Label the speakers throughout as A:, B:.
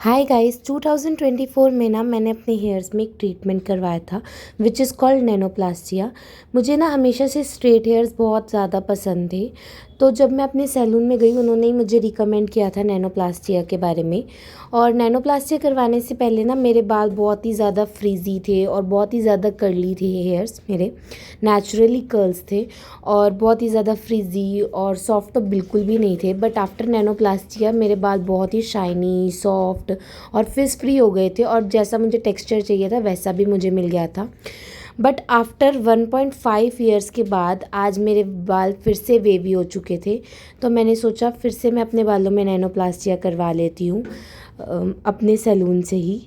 A: Hi guys 2024 में ना मैंने अपने हेयर्स में एक ट्रीटमेंट करवाया था विच इज़ कॉल्ड नैनोप्लास्टिया। मुझे ना हमेशा से स्ट्रेट हेयर्स बहुत ज़्यादा पसंद थे। तो जब मैं अपने सैलून में गई उन्होंने ही मुझे रिकमेंड किया था नैनोप्लास्टिया के बारे में। और नैनोप्लास्टिया करवाने से पहले ना मेरे बाल बहुत ही ज़्यादा फ्रीज़ी थे और बहुत ही ज़्यादा कर्ली थे। हेयर्स मेरे नेचुरली कर्ल्स थे और बहुत ही ज़्यादा फ्रीज़ी और सॉफ्ट तो बिल्कुल भी नहीं थे। बट आफ्टर नैनोप्लास्टिया मेरे बाल बहुत ही शाइनी सॉफ्ट और फिज़ फ्री हो गए थे और जैसा मुझे टेक्सचर चाहिए था वैसा भी मुझे मिल गया था। बट आफ्टर 1.5 ईयर्स के बाद आज मेरे बाल फिर से वेवी हो चुके थे। तो मैंने सोचा फिर से मैं अपने बालों में नैनोप्लास्टिया करवा लेती हूँ अपने सैलून से ही,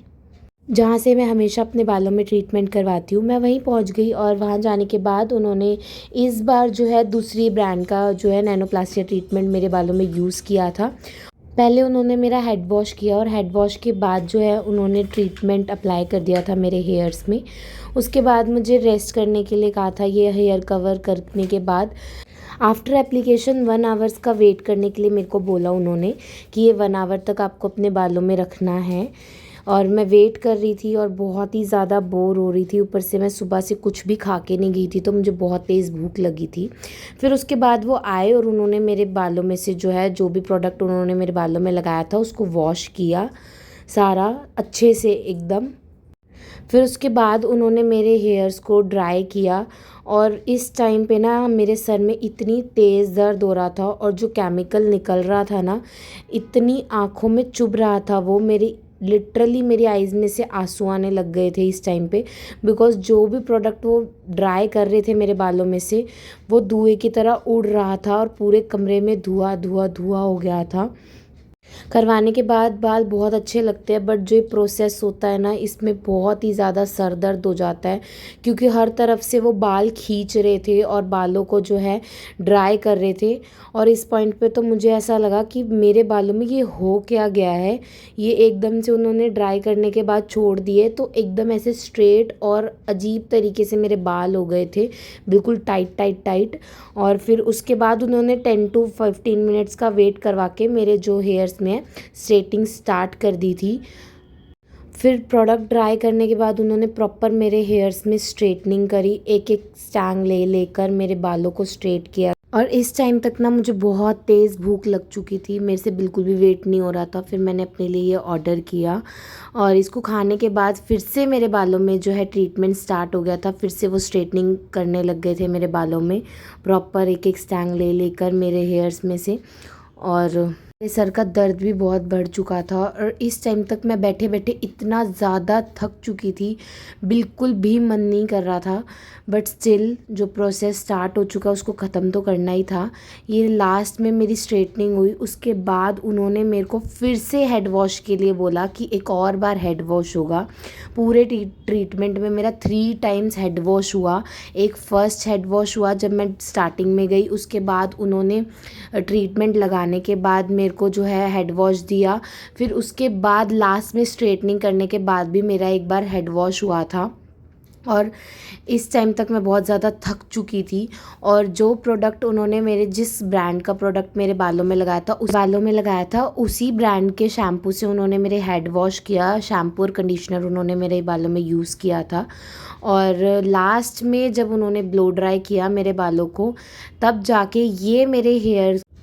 A: जहाँ से मैं हमेशा अपने बालों में ट्रीटमेंट करवाती हूँ। मैं वहीं पहुँच गई और वहाँ जाने के बाद उन्होंने इस बार जो है दूसरी ब्रांड का जो है नैनोप्लास्टिया ट्रीटमेंट मेरे बालों में यूज़ किया था। पहले उन्होंने मेरा हेड वॉश किया और हेड वॉश के बाद जो है उन्होंने ट्रीटमेंट अप्लाई कर दिया था मेरे हेयर्स में। उसके बाद मुझे रेस्ट करने के लिए कहा था। ये हेयर कवर करने के बाद आफ्टर एप्लीकेशन 1 आवर्स का वेट करने के लिए मेरे को बोला उन्होंने कि ये 1 आवर तक आपको अपने बालों में रखना है। और मैं वेट कर रही थी और बहुत ही ज़्यादा बोर हो रही थी। ऊपर से मैं सुबह से कुछ भी खा के नहीं गई थी तो मुझे बहुत तेज़ भूख लगी थी। फिर उसके बाद वो आए और उन्होंने मेरे बालों में से जो है जो भी प्रोडक्ट उन्होंने मेरे बालों में लगाया था उसको वॉश किया सारा अच्छे से एकदम। फिर उसके बाद उन्होंने मेरे हेयर्स को ड्राई किया और इस टाइम पे ना मेरे सर में इतनी तेज़ दर्द हो रहा था और जो केमिकल निकल रहा था ना इतनी आँखों में चुभ रहा था वो मेरी लिटरली मेरी आइज़ में से आंसू आने लग गए थे इस टाइम पे। बिकॉज़ जो भी प्रोडक्ट वो ड्राई कर रहे थे मेरे बालों में से वो धुएँ की तरह उड़ रहा था और पूरे कमरे में धुआं धुआं धुआं हो गया था। करवाने के बाद बाल बहुत अच्छे लगते हैं बट जो ये प्रोसेस होता है ना इसमें बहुत ही ज़्यादा सर दर्द हो जाता है क्योंकि हर तरफ से वो बाल खींच रहे थे और बालों को जो है ड्राई कर रहे थे। और इस पॉइंट पे तो मुझे ऐसा लगा कि मेरे बालों में ये हो क्या गया है। ये एकदम से उन्होंने ड्राई करने के बाद छोड़ दिए तो एकदम ऐसे स्ट्रेट और अजीब तरीके से मेरे बाल हो गए थे, बिल्कुल टाइट टाइट टाइट। और फिर उसके बाद उन्होंने 10 to 15 मिनट्स का वेट करवा के मेरे जो हेयर्स में स्ट्रेटिंग स्टार्ट कर दी थी। फिर प्रोडक्ट ड्राई करने के बाद उन्होंने प्रॉपर मेरे हेयर्स में स्ट्रेटनिंग करी, एक एक स्टैंग लेकर मेरे बालों को स्ट्रेट किया। और इस टाइम तक ना मुझे बहुत तेज़ भूख लग चुकी थी, मेरे से बिल्कुल भी वेट नहीं हो रहा था। फिर मैंने अपने लिए ये ऑर्डर किया और इसको खाने के बाद फिर से मेरे बालों में जो है ट्रीटमेंट स्टार्ट हो गया था। फिर से वो स्ट्रेटनिंग करने लग गए थे मेरे बालों में प्रॉपर एक एक स्टैंग लेकर मेरे हेयर्स में से। और मेरे सर का दर्द भी बहुत बढ़ चुका था और इस टाइम तक मैं बैठे बैठे इतना ज़्यादा थक चुकी थी, बिल्कुल भी मन नहीं कर रहा था। बट स्टिल जो प्रोसेस स्टार्ट हो चुका उसको ख़त्म तो करना ही था। ये लास्ट में मेरी स्ट्रेटनिंग हुई उसके बाद उन्होंने मेरे को फिर से हेड वॉश के लिए बोला कि एक और बार हेड वॉश होगा। पूरे ट्रीटमेंट में मेरा 3 टाइम्स हेड वॉश हुआ। एक फ़र्स्ट हेड वॉश हुआ जब मैं स्टार्टिंग में गई, उसके बाद उन्होंने ट्रीटमेंट लगाने के बाद मेरे को जो है हेड वॉश दिया। फिर उसके बाद लास्ट में स्ट्रेटनिंग करने के बाद भी मेरा एक बार हेड वॉश हुआ था। और इस टाइम तक मैं बहुत ज़्यादा थक चुकी थी और जो प्रोडक्ट उन्होंने मेरे जिस ब्रांड का प्रोडक्ट मेरे बालों में लगाया था उसी ब्रांड के शैम्पू से उन्होंने मेरे हेड वॉश किया। शैम्पू और कंडीशनर उन्होंने मेरे बालों में यूज़ किया था। और लास्ट में जब उन्होंने ब्लो ड्राई किया मेरे बालों को तब जाके ये मेरे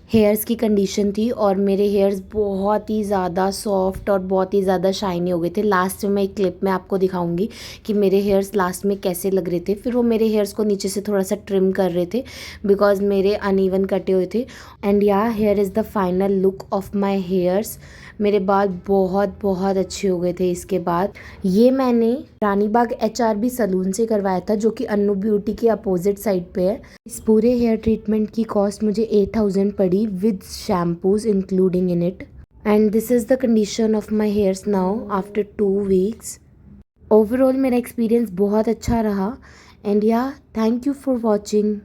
A: हेयर्स की कंडीशन थी और मेरे हेयर्स बहुत ही ज़्यादा सॉफ्ट और बहुत ही ज़्यादा शाइनी हो गए थे। लास्ट में मैं एक क्लिप में आपको दिखाऊंगी कि मेरे हेयर्स लास्ट में कैसे लग रहे थे। फिर वो मेरे हेयर्स को नीचे से थोड़ा सा ट्रिम कर रहे थे बिकॉज मेरे अनइवन कटे हुए थे। एंड या here is the final look of my hairs. मेरे बाल बहुत बहुत अच्छे हो गए थे इसके बाद। ये मैंने रानीबाग HRB सलून से करवाया था जो कि अन्नू ब्यूटी के अपोजिट साइड पे है। इस पूरे हेयर ट्रीटमेंट की कॉस्ट मुझे 8000 पड़ी with shampoos including in it. And this is the condition of my hairs now after 2 weeks. Overall मेरा एक्सपीरियंस बहुत अच्छा रहा। एंड या थैंक यू फॉर वॉचिंग।